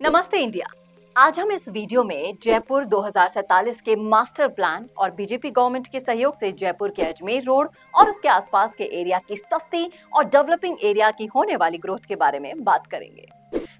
नमस्ते इंडिया। आज हम इस वीडियो में जयपुर 2047 के मास्टर प्लान और बीजेपी गवर्नमेंट के सहयोग से जयपुर के अजमेर रोड और उसके आसपास के एरिया की सस्ती और डेवलपिंग एरिया की होने वाली ग्रोथ के बारे में बात करेंगे।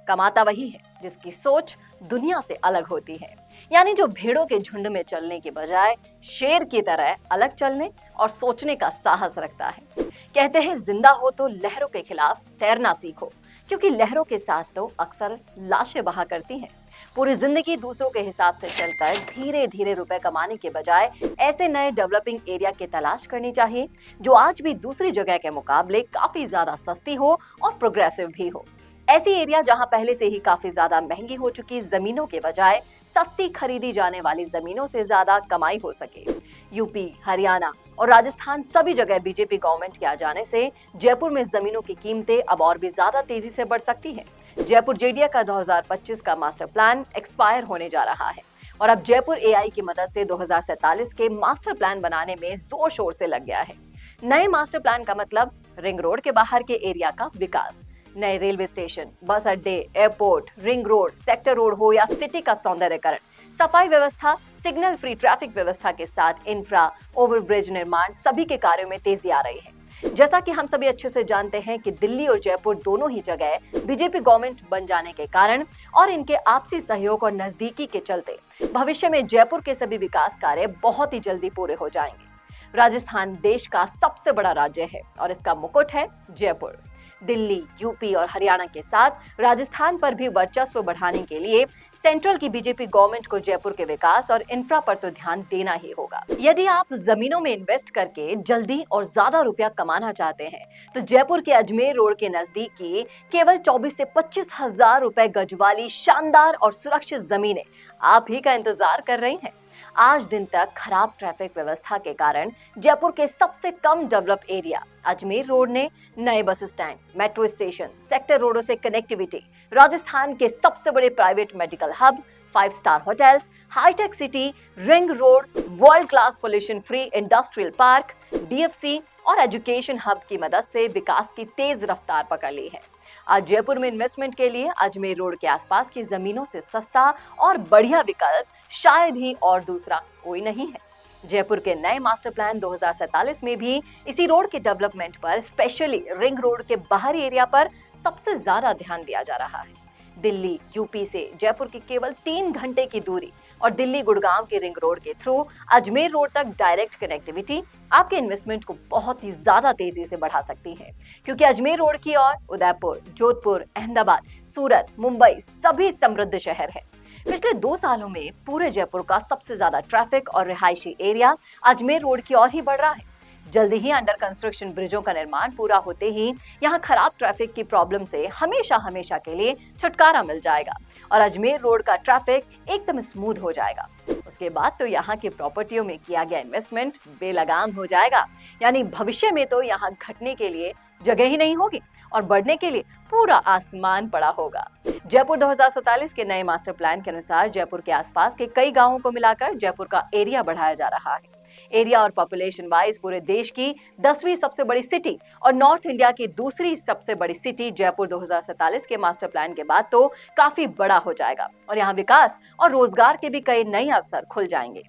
कमाता वही है जिसकी सोच दुनिया से अलग होती है, यानी जो भेड़ों के झुंड में चलने के बजाय शेर की तरह अलग चलने और सोचने का साहस रखता है। कहते हैं जिंदा हो तो लहरों के खिलाफ तैरना सीखो, क्योंकि लहरों के साथ तो अक्सर लाशें बहा करती हैं। पूरी जिंदगी दूसरों के हिसाब से चलकर धीरे धीरे रुपए कमाने के बजाय ऐसे नए डेवलपिंग एरिया की तलाश करनी चाहिए जो आज भी दूसरी जगह के मुकाबले काफी ज्यादा सस्ती हो और प्रोग्रेसिव भी हो। ऐसी एरिया जहां पहले से ही काफी ज्यादा महंगी हो चुकी जमीनों के बजाय सस्ती खरीदी जाने वाली जमीनों से ज्यादा कमाई हो सके। यूपी, हरियाणा और राजस्थान सभी जगह बीजेपी गवर्नमेंट के आ जाने से जयपुर में जमीनों की कीमतें अब और भी ज्यादा तेजी से बढ़ सकती हैं। जयपुर जेडीए का 2025 का मास्टर प्लान एक्सपायर होने जा रहा है और अब जयपुर एआई की मदद से 2047 के मास्टर प्लान बनाने में जोर शोर से लग गया है। नए मास्टर प्लान का मतलब रिंग रोड के बाहर के एरिया का विकास, नए रेलवे स्टेशन, बस अड्डे, airport, ring road, sector road हो या सिटी का सौंदर्यकरण, सफाई व्यवस्था, सिग्नल फ्री ट्रैफिक व्यवस्था के साथ इंफ्रा, ओवरब्रिज निर्माण, सभी के कार्यों में तेजी आ रही है। जैसा कि हम सभी अच्छे से जानते हैं कि दिल्ली और जयपुर दोनों ही जगह बीजेपी गवर्नमेंट बन जाने के कारण और इनके आपसी सहयोग और नजदीकी के चलते भविष्य में जयपुर के सभी विकास कार्य बहुत ही जल्दी पूरे हो जाएंगे। राजस्थान देश का सबसे बड़ा राज्य है और इसका मुकुट है जयपुर। दिल्ली, यूपी और हरियाणा के साथ राजस्थान पर भी वर्चस्व बढ़ाने के लिए सेंट्रल की बीजेपी गवर्नमेंट को जयपुर के विकास और इंफ्रा पर तो ध्यान देना ही होगा। यदि आप जमीनों में इन्वेस्ट करके जल्दी और ज्यादा रुपया कमाना चाहते हैं तो जयपुर के अजमेर रोड के नजदीक की केवल 24 से 25 हजार रुपए गज वाली शानदार और सुरक्षित जमीनें आप ही का इंतजार कर रही हैं। आज दिन तक खराब ट्रैफिक व्यवस्था के कारण जयपुर के सबसे कम डेवलप एरिया अजमेर रोड ने नए bus stand, metro station, sector रोडों से कनेक्टिविटी, राजस्थान के सबसे बड़े private medical hub, 5 star hotels, hitech city, ring road, world class pollution free industrial park, DFC और एजुकेशन हब की मदद से विकास की तेज रफ्तार पकड़ ली है। आज जयपुर में इन्वेस्टमेंट के लिए अजमेर रोड के आसपास की जमीनों से सस्ता और बढ़िया विकल्प शायद ही और दूसरा कोई नहीं है। जयपुर के नए मास्टर प्लान 2047 में भी इसी रोड के डेवलपमेंट पर, स्पेशली रिंग रोड के बाहरी एरिया पर सबसे ज्यादा ध्यान दिया जा रहा है। दिल्ली, यूपी से जयपुर की केवल 3 घंटे की दूरी और दिल्ली गुड़गांव के रिंग रोड के थ्रू अजमेर रोड तक डायरेक्ट कनेक्टिविटी आपके इन्वेस्टमेंट को बहुत ही ज्यादा तेजी से बढ़ा सकती है, क्योंकि अजमेर रोड की ओर उदयपुर, जोधपुर, अहमदाबाद, सूरत, मुंबई सभी समृद्ध शहर है। पिछले 2 सालों में पूरे जयपुर का सबसे ज्यादा ट्रैफिक और रिहायशी एरिया अजमेर रोड की ओर ही बढ़ रहा है। जल्दी ही अंडर कंस्ट्रक्शन ब्रिजों का निर्माण पूरा होते ही यहाँ खराब ट्रैफिक की प्रॉब्लम से हमेशा हमेशा के लिए छुटकारा मिल जाएगा और अजमेर रोड का ट्रैफिक एकदम स्मूथ हो जाएगा। उसके बाद तो यहाँ की प्रॉपर्टियों में किया गया इन्वेस्टमेंट बेलगाम हो जाएगा, यानी भविष्य में तो यहाँ घटने के लिए जगह ही नहीं होगी और बढ़ने के लिए पूरा आसमान पड़ा होगा। जयपुर 2047 के नए मास्टर प्लान के अनुसार जयपुर के आसपास के कई गांवों को मिलाकर जयपुर का एरिया बढ़ाया जा रहा है। एरिया और पॉपुलेशन वाइज पूरे देश की 10वीं सबसे बड़ी सिटी और नॉर्थ इंडिया की दूसरी सबसे बड़ी सिटी जयपुर 2047 के मास्टर प्लान के बाद तो काफी बड़ा हो जाएगा और यहाँ विकास और रोजगार के भी कई नए अवसर खुल जाएंगे।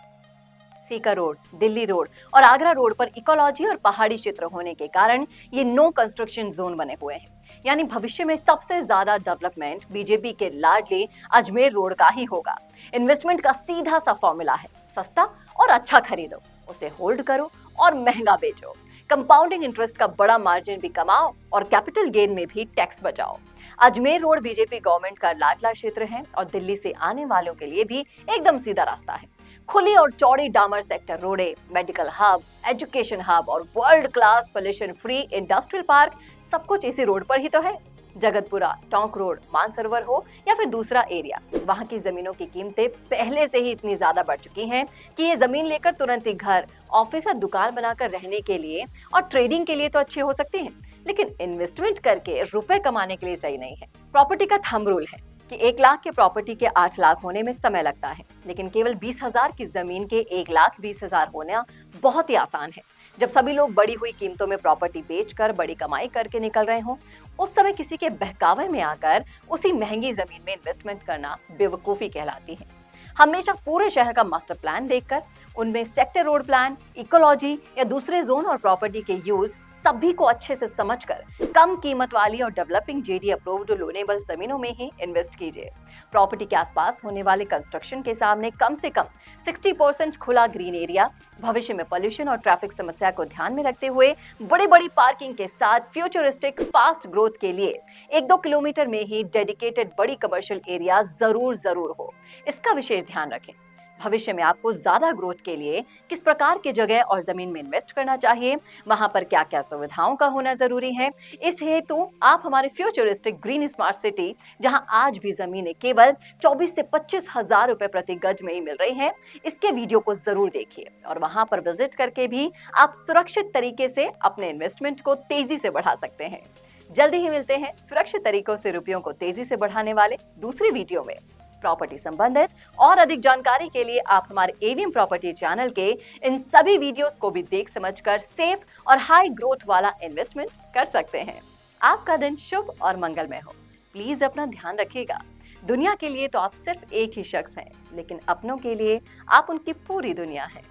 सीकर रोड, दिल्ली रोड और आगरा रोड पर इकोलॉजी और पहाड़ी क्षेत्र होने के कारण ये नो कंस्ट्रक्शन जोन बने हुए हैं, यानी भविष्य में सबसे ज्यादा डेवलपमेंट बीजेपी के लाडले अजमेर रोड का ही होगा। इन्वेस्टमेंट का सीधा सा फॉर्मूला है, सस्ता और अच्छा खरीदो, उसे होल्ड करो और महंगा बेचो, कंपाउंडिंग इंटरेस्ट का बड़ा मार्जिन भी कमाओ और कैपिटल गेन में भी टैक्स बचाओ। अजमेर रोड बीजेपी गवर्नमेंट का लाडला क्षेत्र है और दिल्ली से आने वालों के लिए भी एकदम सीधा रास्ता है। खुली और चौड़ी डामर सेक्टर रोडे, मेडिकल हब, एजुकेशन हब और world class pollution free industrial park सब कुछ इसी रोड पर ही तो है। जगतपुरा, टोंक रोड, मानसरोवर हो या फिर दूसरा एरिया, वहां की जमीनों की कीमतें पहले से ही इतनी ज्यादा बढ़ चुकी हैं कि ये जमीन लेकर तुरंत ही घर, ऑफिस या दुकान बनाकर रहने के लिए और ट्रेडिंग के लिए तो अच्छी हो सकती है, लेकिन इन्वेस्टमेंट करके रुपए कमाने के लिए सही नहीं है। प्रॉपर्टी का थंब रूल है कि 1 लाख के प्रॉपर्टी के 8 लाख होने में समय लगता है, लेकिन केवल 20,000 की जमीन के 1,20,000 होना बहुत ही आसान है। जब सभी लोग बढ़ी हुई कीमतों में प्रॉपर्टी बेचकर बड़ी कमाई करके निकल रहे हों, उस समय किसी के बहकावे में आकर उसी महंगी जमीन में इन्वेस्टमेंट करना बेवकूफी कहलाती है। हमेशा पूरे शहर का मास्टर प्लान देखकर उनमें सेक्टर रोड प्लान, इकोलॉजी या दूसरे जोन और प्रॉपर्टी के यूज सभी को अच्छे से समझकर कम कीमत वाली और डेवलपिंग जेडी अप्रूव्ड लोनेबल जमीनों में ही इन्वेस्ट कीजिए। प्रॉपर्टी के आसपास होने वाले कंस्ट्रक्शन के सामने कम से कम 60% खुला ग्रीन एरिया, भविष्य में पोल्यूशन और ट्रैफिक समस्या को ध्यान में रखते हुए बड़ी बड़ी पार्किंग के साथ फ्यूचरिस्टिक फास्ट ग्रोथ के लिए 1-2 किलोमीटर में ही डेडिकेटेड बड़ी कमर्शियल एरिया जरूर हो। इसका विशेष ध्यान रखें। भविष्य में आपको ज्यादा ग्रोथ के लिए किस प्रकार की जगह और जमीन में इन्वेस्ट करना चाहिए, वहां पर क्या क्या सुविधाओं का होना जरूरी है, इस हेतु आप हमारे फ्यूचरिस्टिक ग्रीन स्मार्ट सिटी, जहां आज भी जमीनें केवल 24 से 25 हजार रुपए प्रति गज में ही मिल रही हैं, इसके वीडियो को जरूर देखिए और वहां पर विजिट करके भी आप सुरक्षित तरीके से अपने इन्वेस्टमेंट को तेजी से बढ़ा सकते हैं। जल्दी ही मिलते हैं सुरक्षित तरीकों से रुपयों को तेजी से बढ़ाने वाले दूसरी वीडियो में। प्रॉपर्टी संबंधित और अधिक जानकारी के लिए आप हमारे एवीएम प्रॉपर्टी चैनल के इन सभी वीडियोस को भी देख समझकर सेफ और हाई ग्रोथ वाला इन्वेस्टमेंट कर सकते हैं। आपका दिन शुभ और मंगलमय हो। प्लीज अपना ध्यान रखिएगा। दुनिया के लिए तो आप सिर्फ एक ही शख्स हैं, लेकिन अपनों के लिए आप उनकी पूरी दुनिया हैं।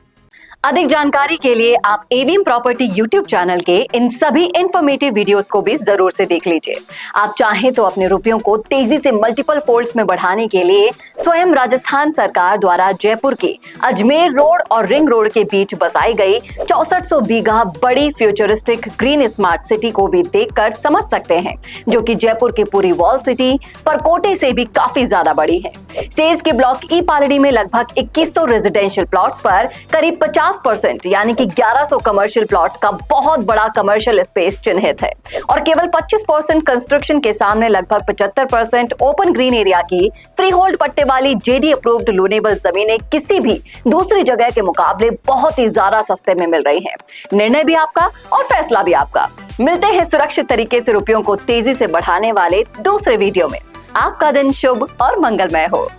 अधिक जानकारी के लिए आप एवीएम प्रॉपर्टी यूट्यूब चैनल के इन सभी इंफॉर्मेटिव वीडियोस को भी जरूर से देख लीजिए। आप चाहें तो अपने रुपयों को तेजी से मल्टीपल फोल्ड्स में बढ़ाने के लिए स्वयं राजस्थान सरकार द्वारा जयपुर के अजमेर रोड और रिंग रोड के बीच बसाई गई 6400 बीघा बड़ी फ्यूचरिस्टिक ग्रीन स्मार्ट सिटी को भी देखकर समझ सकते हैं, जो कि जयपुर की पूरी वॉल सिटी परकोटे से भी काफी ज्यादा बड़ी है। सेज के ब्लॉक ई पालड़ी में लगभग 2100 रेजिडेंशियल प्लॉट्स पर करीब 50% यानी कि 1100 कमर्शियल प्लॉट्स का बहुत बड़ा कमर्शियल स्पेस चिन्हित है और केवल 25% कंस्ट्रक्शन के सामने लगभग 75% ओपन ग्रीन एरिया की फ्री होल्ड पट्टे वाली जेडी अप्रूव्ड लोनेबल जमीनें किसी भी दूसरी जगह के मुकाबले बहुत ही ज्यादा सस्ते में मिल रही हैं। निर्णय भी आपका और फैसला भी आपका। मिलते हैं सुरक्षित तरीके से रुपयों को तेजी से बढ़ाने वाले दूसरे वीडियो में। आपका दिन शुभ और मंगलमय हो।